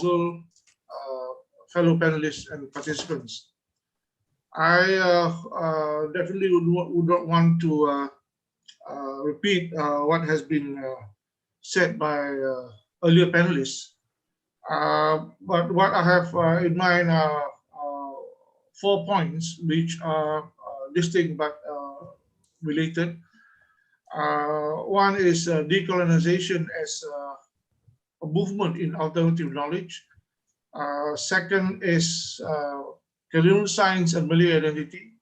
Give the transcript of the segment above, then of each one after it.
Zul, fellow panelists and participants. I definitely would not want to repeat what has been said by earlier panelists. But what I have in mind are 4 points which are distinct but related. One is decolonization as a movement in alternative knowledge. Second is colonial science and Malay identity.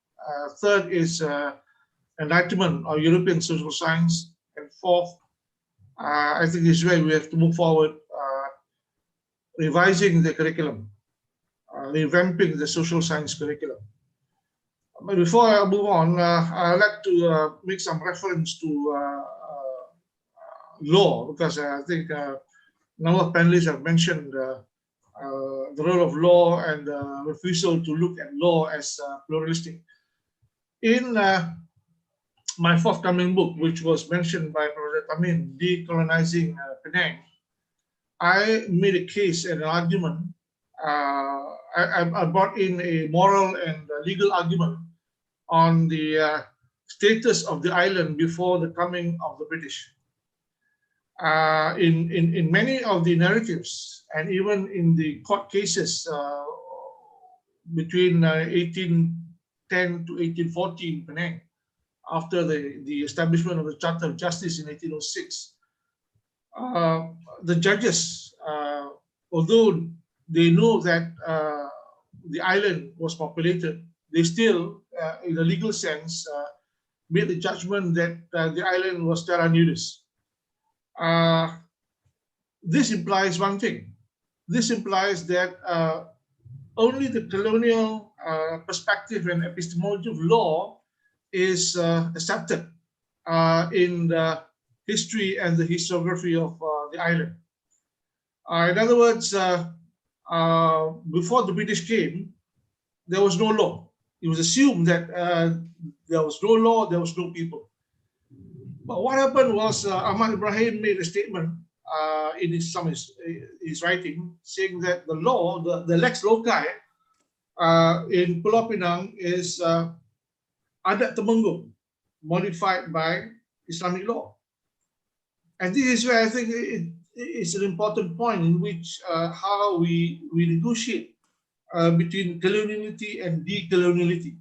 Third is enlightenment or European social science. And fourth, I think this way we have to move forward, revising the curriculum, revamping the social science curriculum. But before I move on, I'd like to make some reference to law, because I think a number of panelists have mentioned the role of law and refusal to look at law as pluralistic. In my forthcoming book, which was mentioned by Professor Tamin, Decolonizing Penang, I made a case and an argument. I brought in a moral and legal argument on the status of the island before the coming of the British. In many of the narratives, and even in the court cases between 1810 to 1840 in Penang, after the establishment of the Charter of Justice in 1806, the judges, although they know that the island was populated, they still, in a legal sense, made the judgment that the island was terra nudis. This implies one thing. This implies that only the colonial perspective and epistemology of law is accepted in the history and the historiography of the island. In other words, before the British came, there was no law. It was assumed that there was no law, there was no people. But what happened was Ahmad Ibrahim made a statement in his writing, saying that the law, the lex loci in Pulau Pinang is adat Temenggung, modified by Islamic law. And this is where I think it's an important point in which how we negotiate between coloniality and decoloniality.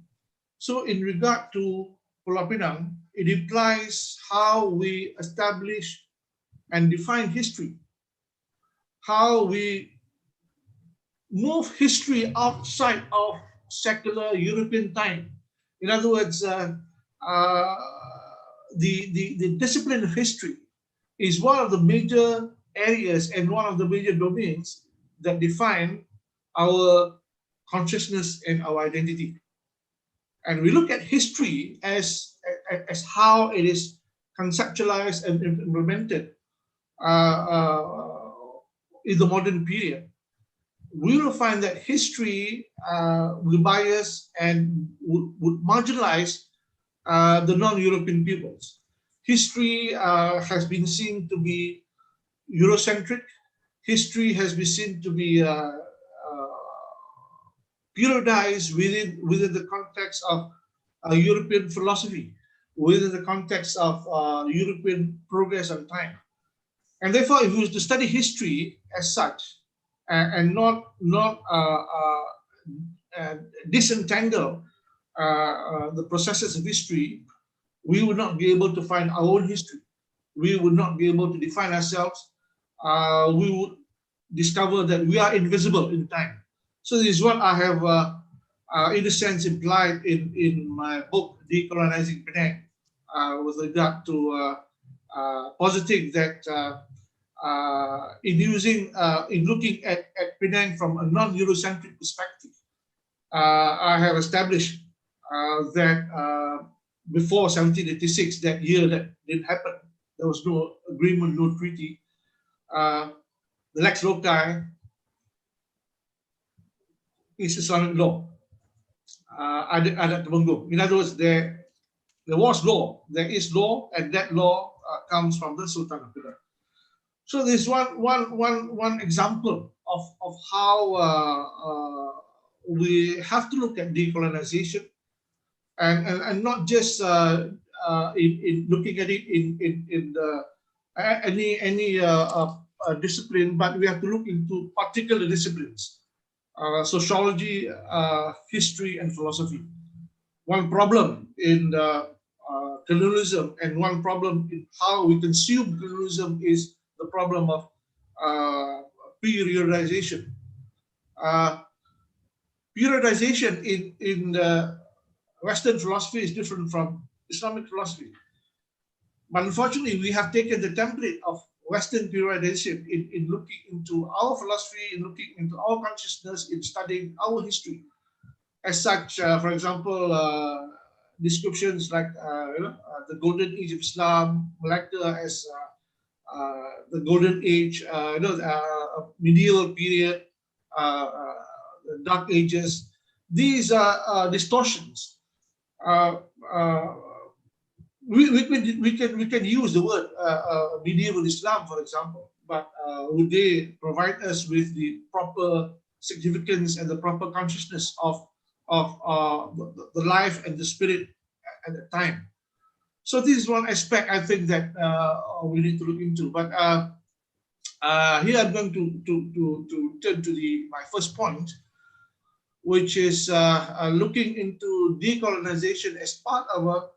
So in regard to Pulau Pinang, it implies how we establish and define history, how we move history outside of secular European time. In other words, the discipline of history is one of the major areas and one of the major domains that define our consciousness and our identity. And we look at history as how it is conceptualized and implemented in the modern period. We will find that history will bias and would marginalize the non-European peoples. History has been seen to be Eurocentric. History has been seen to be periodized within the context of European philosophy, within the context of European progress and time. And therefore, if we were to study history as such, and not disentangle the processes of history, we would not be able to find our own history. We would not be able to define ourselves. We would discover that we are invisible in time. So this is what I have, in a sense, implied in my book, Decolonizing Penang, with regard to positing that in looking at Penang from a non-Eurocentric perspective, I have established that before 1786, that year that didn't happen, there was no agreement, no treaty. The lex loci is Islamic law, adat Temenggung. In other words, there was law, there is law, and that law comes from the Sultan of Kedah. So this one example of how we have to look at decolonization, and not just in looking at it in any discipline, but we have to look into particular disciplines, sociology, history, and philosophy. One problem in colonialism and one problem in how we consume colonialism is the problem of periodization. Periodization in Western philosophy is different from Islamic philosophy. But unfortunately, we have taken the template of Western periodization in looking into our philosophy, in looking into our consciousness, in studying our history. As such, for example, descriptions like the golden age of Islam, Malacca as the golden age, medieval period, the dark ages. These are distortions. We can use the word medieval Islam, for example, but would they provide us with the proper significance and the proper consciousness of the life and the spirit at the time? So this is one aspect I think that we need to look into. But here I'm going to turn to my first point, which is looking into decolonization as part of a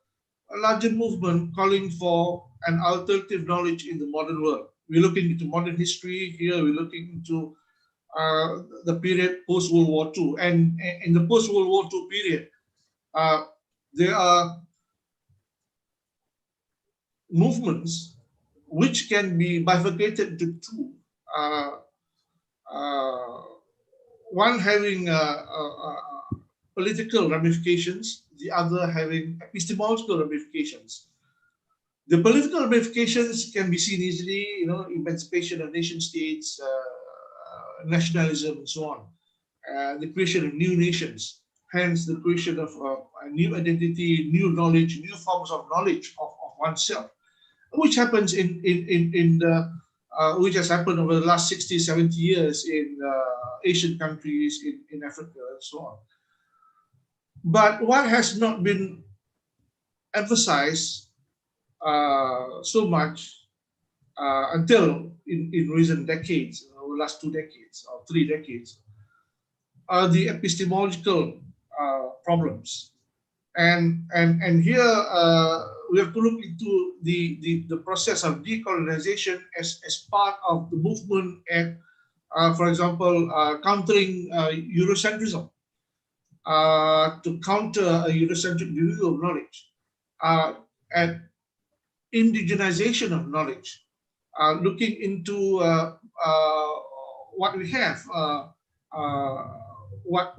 larger movement calling for an alternative knowledge in the modern world. We're looking into modern history here. We're looking into the period post-World War II. And in the post-World War II period, there are movements which can be bifurcated into two. One having political ramifications, the other having epistemological ramifications. The political ramifications can be seen easily, emancipation of nation states, nationalism, and so on. The creation of new nations, hence the creation of a new identity, new knowledge, new forms of knowledge of oneself, which happens which has happened over the last 60, 70 years in Asian countries, in Africa, and so on. But what has not been emphasized so much until in recent decades, the last 2 decades or 3 decades, are the epistemological problems. And here we have to look into the process of decolonization as part of the movement and, for example, countering Eurocentrism, to counter a Eurocentric view of knowledge, and indigenization of knowledge, looking into what we have, what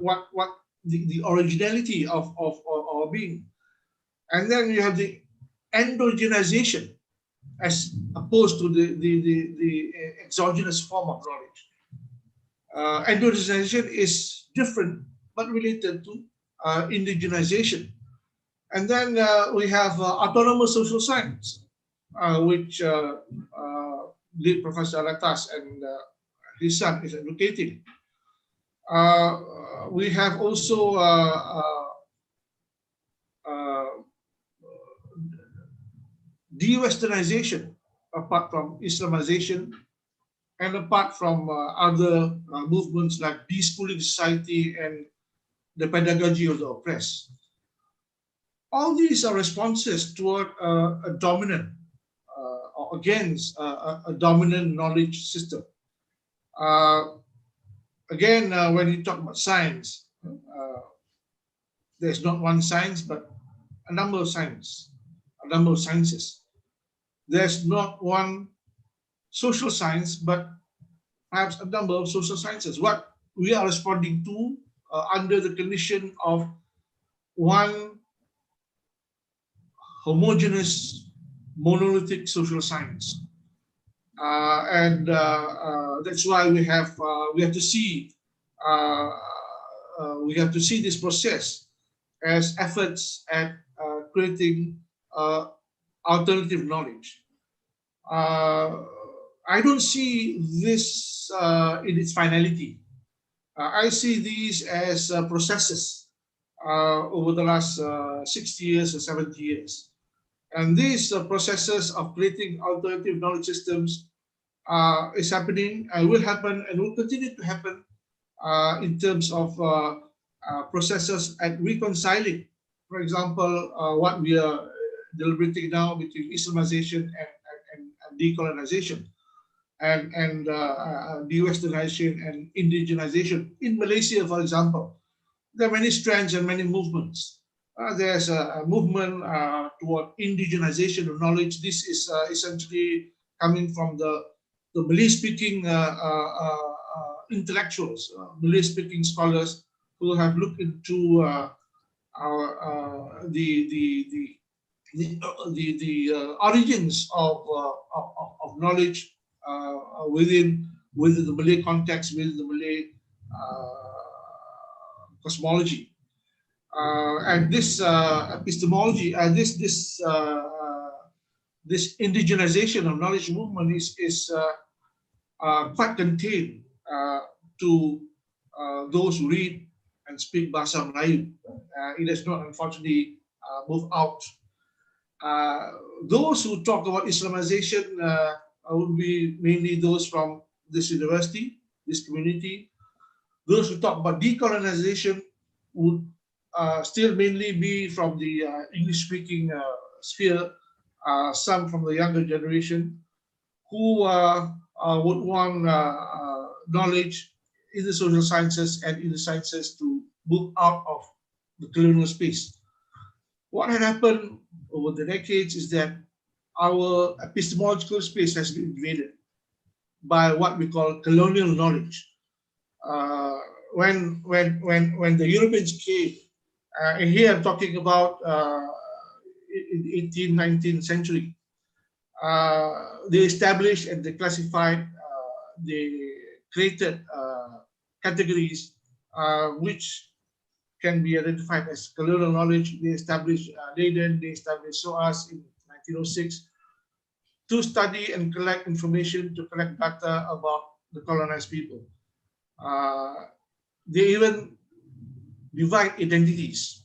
the originality of our being. And then you have the endogenization as opposed to the exogenous form of knowledge. Endogenization is different but related to indigenization. And then we have autonomous social science, which lead Professor Alatas and his son is advocating. We have also de-Westernization, apart from Islamization, and apart from other movements like de-schooling society and the pedagogy of the oppressed. All these are responses toward a dominant or against a dominant knowledge system. Again, when you talk about science, there's not one science, but a number of sciences. There's not one social science, but perhaps a number of social sciences. What we are responding to under the condition of one homogeneous, monolithic social science. And that's why we have to see this process as efforts at creating alternative knowledge. I don't see this in its finality. I see these as processes over the last 60 years or 70 years. And these processes of creating alternative knowledge systems is happening, will happen, and will continue to happen in terms of processes at reconciling. For example, what we are deliberating now between Islamization and decolonization, and de-westernization and indigenization. In Malaysia, for example, there are many strands and many movements. There's a movement toward indigenization of knowledge. This is essentially coming from the Malay-speaking intellectuals, Malay-speaking scholars who have looked into the origins of knowledge within the Malay context, within the Malay cosmology, and this epistemology, this indigenization of knowledge movement is quite contained to those who read and speak Bahasa Melayu. It has not, unfortunately, moved out. Those who talk about Islamization would be mainly those from this university, this community. Those who talk about decolonization would still mainly be from the English-speaking sphere, some from the younger generation, who would want knowledge in the social sciences and in the sciences to move out of the colonial space. What had happened over the decades is that our epistemological space has been invaded by what we call colonial knowledge. When the Europeans came, and here I'm talking about in the 18th, 19th century, they established and they classified, they created categories which can be identified as colonial knowledge. They established Leiden, they established SOAS in 1906 to study and collect information, to collect data about the colonized people. They even divide identities.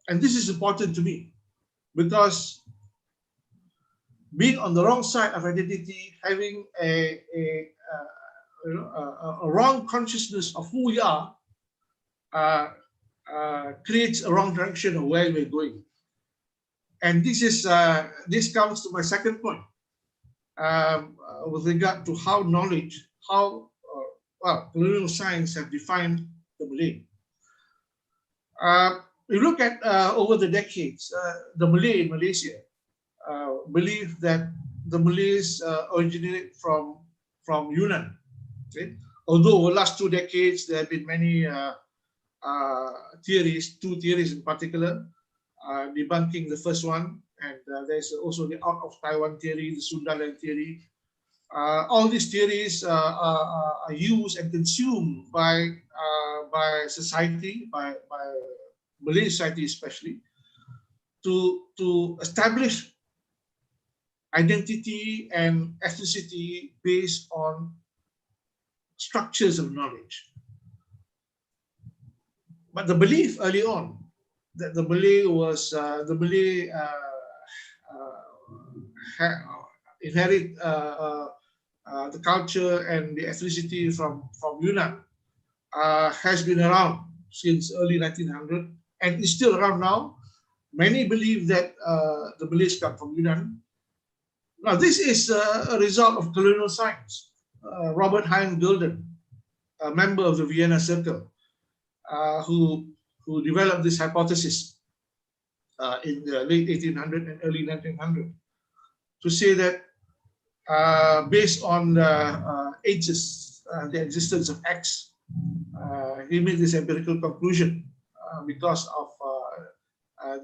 And this is important to me because being on the wrong side of identity, having a wrong consciousness of who we are, creates a wrong direction of where we're going. And this comes to my second point with regard to how knowledge, colonial science have defined the Malay. We look at over the decades, the Malay in Malaysia believe that the Malays originated from Yunnan. Okay? Although over the last 2 decades, there have been many theories, 2 theories in particular, debunking the first one, and there's also the out of Taiwan theory, the Sundaland theory. All these theories are used and consumed by society, by Malay society especially, to establish identity and ethnicity based on structures of knowledge. But the belief early on that the Malay was inherit the culture and the ethnicity from Yunnan has been around since early 1900 and is still around now. Many believe that the Malays come from Yunnan. Now, this is a result of colonial science. Robert Heinz Gulden, a member of the Vienna Circle, who developed this hypothesis in the late 1800 and early 1900, to say that based on the ages, the existence of X, he made this empirical conclusion because of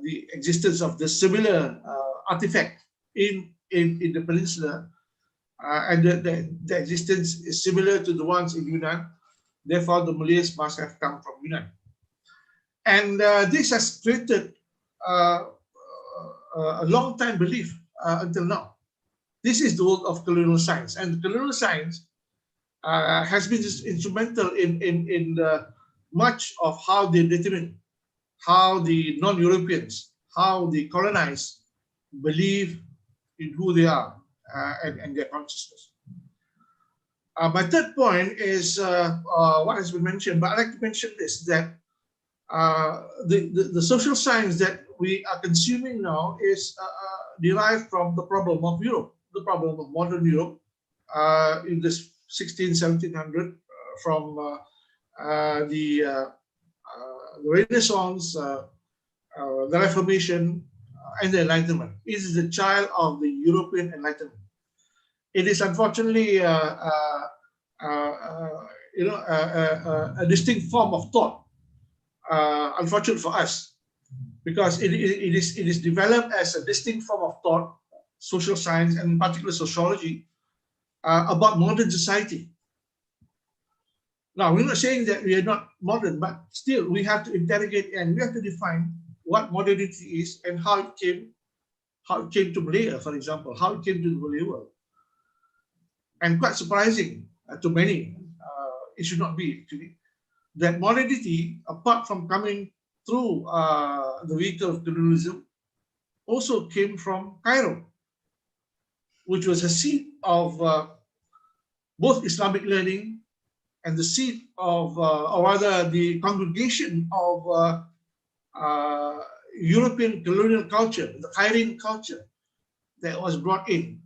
the existence of the similar artifact in the peninsula, and the existence is similar to the ones in Yunnan. Therefore, the Malays must have come from Yunnan. And this has created a long time belief until now. This is the work of colonial science, and colonial science has been instrumental in much of how they determine how the non-Europeans, how the colonized believe in who they are and their consciousness. My third point is what has been mentioned, but I'd like to mention this, that the social science that we are consuming now is derived from the problem of Europe, the problem of modern Europe in this 1700, from the Renaissance, the Reformation, and the Enlightenment. It is the child of the European Enlightenment. It is unfortunately a distinct form of thought. Unfortunate for us, because it is developed as a distinct form of thought, social science, and in particular sociology, about modern society. Now, we're not saying that we are not modern, but still we have to interrogate and we have to define what modernity is and how it came to Malaya, for example, how it came to the Malay world. And quite surprising to many, it should not be actually, that modernity, apart from coming through the vehicle of colonialism, also came from Cairo, which was a seat of both Islamic learning and the seat of, or rather the congregation of European colonial culture, the Cairene culture that was brought in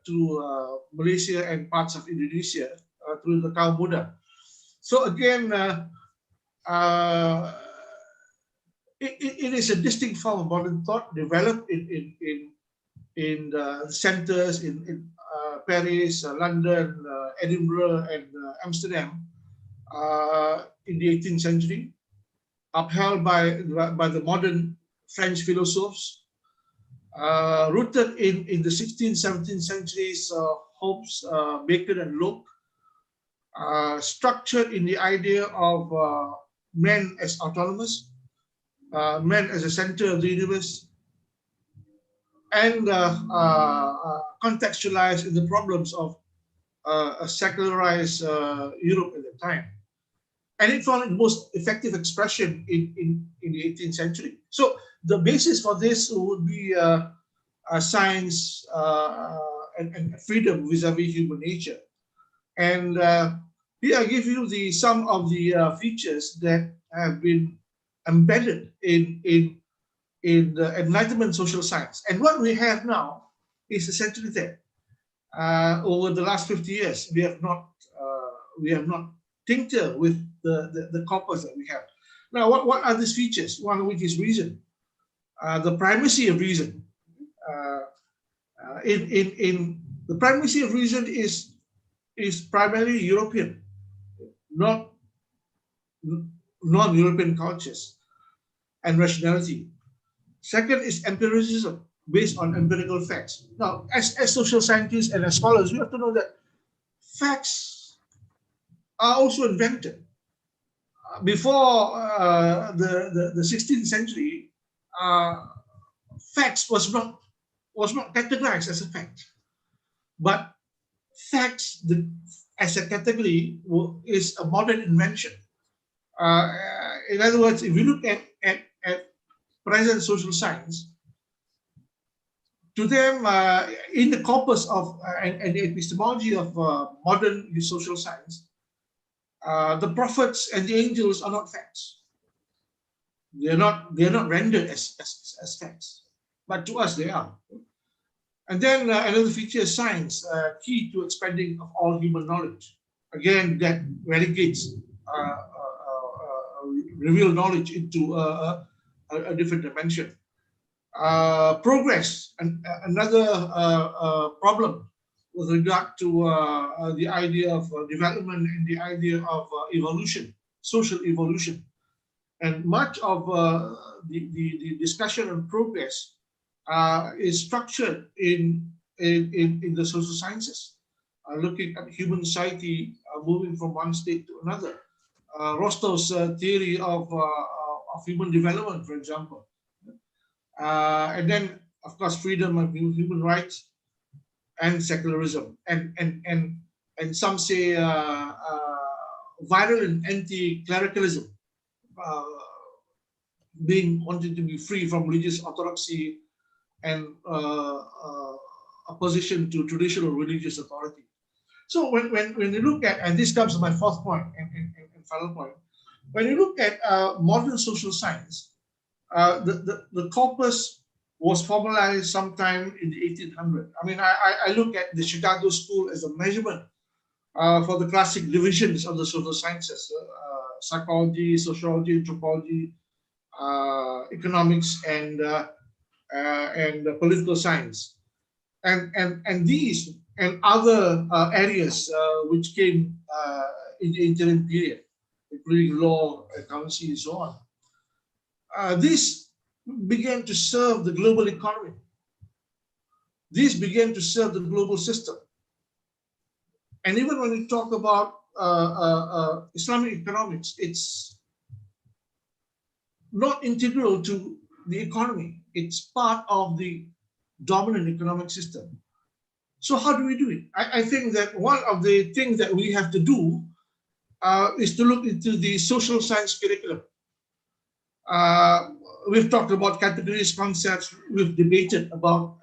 to Malaysia and parts of Indonesia through the kaum muda. So again, it is a distinct form of modern thought developed in the centers in Paris, London, Edinburgh, and Amsterdam in the 18th century, upheld by the modern French philosophers, rooted in the 16th, 17th centuries, Hobbes, Bacon, and Locke, structured in the idea of men as autonomous, men as a center of the universe, and contextualized in the problems of a secularized Europe at the time. And it found its most effective expression in the 18th century. So the basis for this would be science and freedom vis-a-vis human nature. And here I give you some of the features that have been embedded in the Enlightenment social science. And what we have now is essentially that. Over the last 50 years, we have not tinkered with the corpus that we have. Now, what are these features? One of which is reason, the primacy of reason. In the primacy of reason is primarily European, not non-European cultures and rationality. Second is empiricism, based on empirical facts. Now, as social scientists and as scholars, we have to know that facts are also invented. Before the 16th century, facts was not categorized as a fact, but facts as a category is a modern invention. In other words, if you look at present social science, to them, in the corpus of and the epistemology of modern social science, the prophets and the angels are not facts. They are not rendered as facts, but to us they are. And then another feature is science, key to expanding of all human knowledge. Again, that relegates revealed knowledge into a different dimension. Progress, and another problem with regard to the idea of development and the idea of evolution, social evolution. And much of the discussion on progress is structured in the social sciences, looking at human society moving from one state to another. Rostow's theory of human development, for example. And then, of course, freedom and human rights. and secularism, and some say viral and anti-clericalism, being wanting to be free from religious orthodoxy and opposition to traditional religious authority. So when you look at, and this comes to my fourth point and final point, when you look at modern social science, the corpus was formalized sometime in the 1800s. I mean, I look at the Chicago School as a measurement for the classic divisions of the social sciences: psychology, sociology, anthropology, economics, and political science, and these and other areas which came in the interim period, including law, accountancy, and so on. This began to serve the global economy. This began to serve the global system. And even when we talk about Islamic economics, it's not integral to the economy. It's part of the dominant economic system. So how do we do it? I think that one of the things that we have to do is to look into the social science curriculum. We've talked about categories, concepts, we've debated about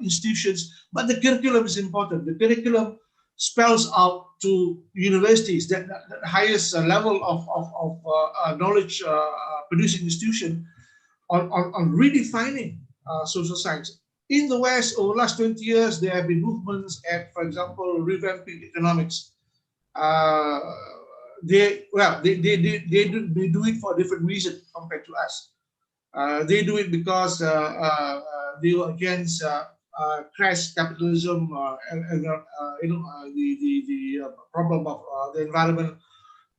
institutions, but the curriculum is important. The curriculum spells out to universities, that highest level of knowledge producing institution, on redefining social science. In the West, over the last 20 years, there have been movements at, for example, revamping economics. They do it for a different reason compared to us. They do it because they were against crash capitalism, and the problem of the environment,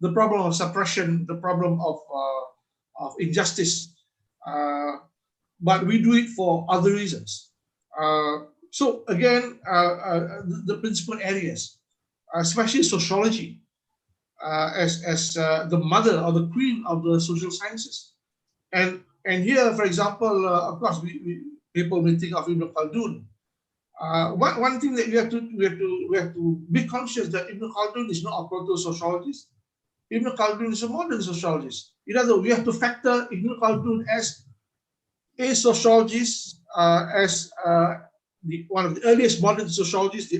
the problem of suppression, the problem of injustice. But we do it for other reasons. So again, the principal areas, especially sociology, as the mother or the queen of the social sciences, and here, for example, of course, people may think of Ibn Khaldun. One thing that we have to be conscious that Ibn Khaldun is not a proto-sociologist. Ibn Khaldun is a modern sociologist. In other words, we have to factor Ibn Khaldun as a sociologist, as one of the earliest modern sociologists,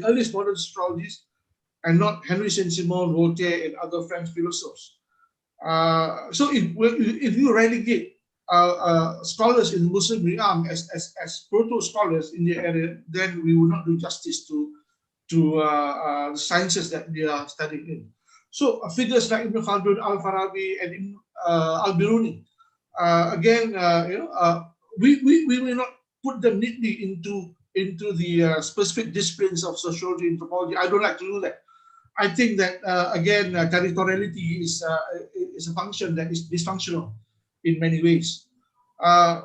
and not Henry Saint-Simon, Voltaire, and other French philosophers. So if you relegate scholars in the Muslim realm as proto-scholars in the area, then we will not do justice to the sciences that they are studying in. So figures like Ibn Khaldun, Al-Farabi, and Al-Biruni, again, we will not put them neatly into the specific disciplines of sociology and anthropology. I don't like to do that. I think that again, territoriality is a function that is dysfunctional in many ways.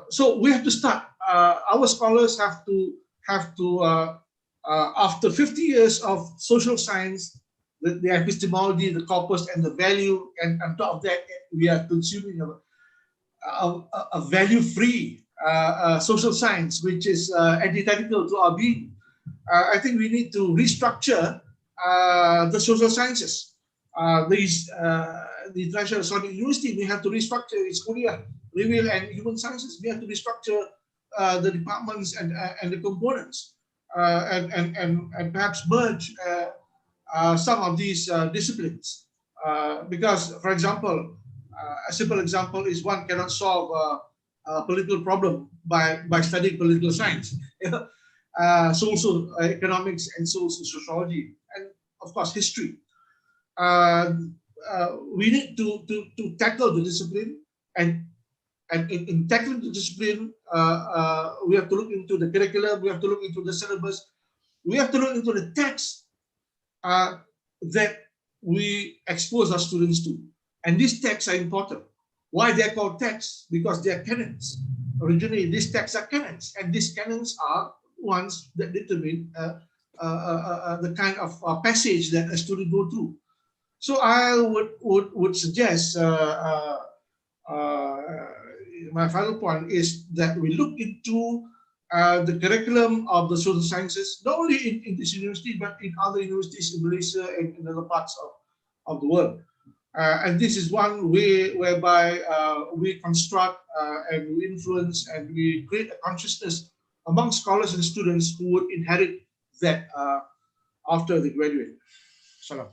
So we have to start. Our scholars have to after 50 years of social science, the epistemology, the corpus, and the value, and on top of that, we are consuming a value-free social science, which is antithetical to our being. I think we need to restructure the social sciences. The International Islamic University, we have to restructure its Kuliah, Civil and Human Sciences. We have to restructure the departments and the components, and perhaps merge some of these disciplines. Because, for example, a simple example is one cannot solve a political problem by studying political science. Social economics and social sociology, and of course history. We need to tackle the discipline, and in tackling the discipline, we have to look into the curriculum, we have to look into the syllabus, we have to look into the texts that we expose our students to. And these texts are important. Why they're called texts? Because they are canons. Originally, these texts are canons, and these canons are ones that determine the kind of passage that a student go through. So I would suggest, my final point is that we look into the curriculum of the social sciences, not only in this university, but in other universities in Malaysia and in other parts of the world. And this is one way whereby we construct and we influence and we create a consciousness among scholars and students who would inherit that after they graduate. Salam.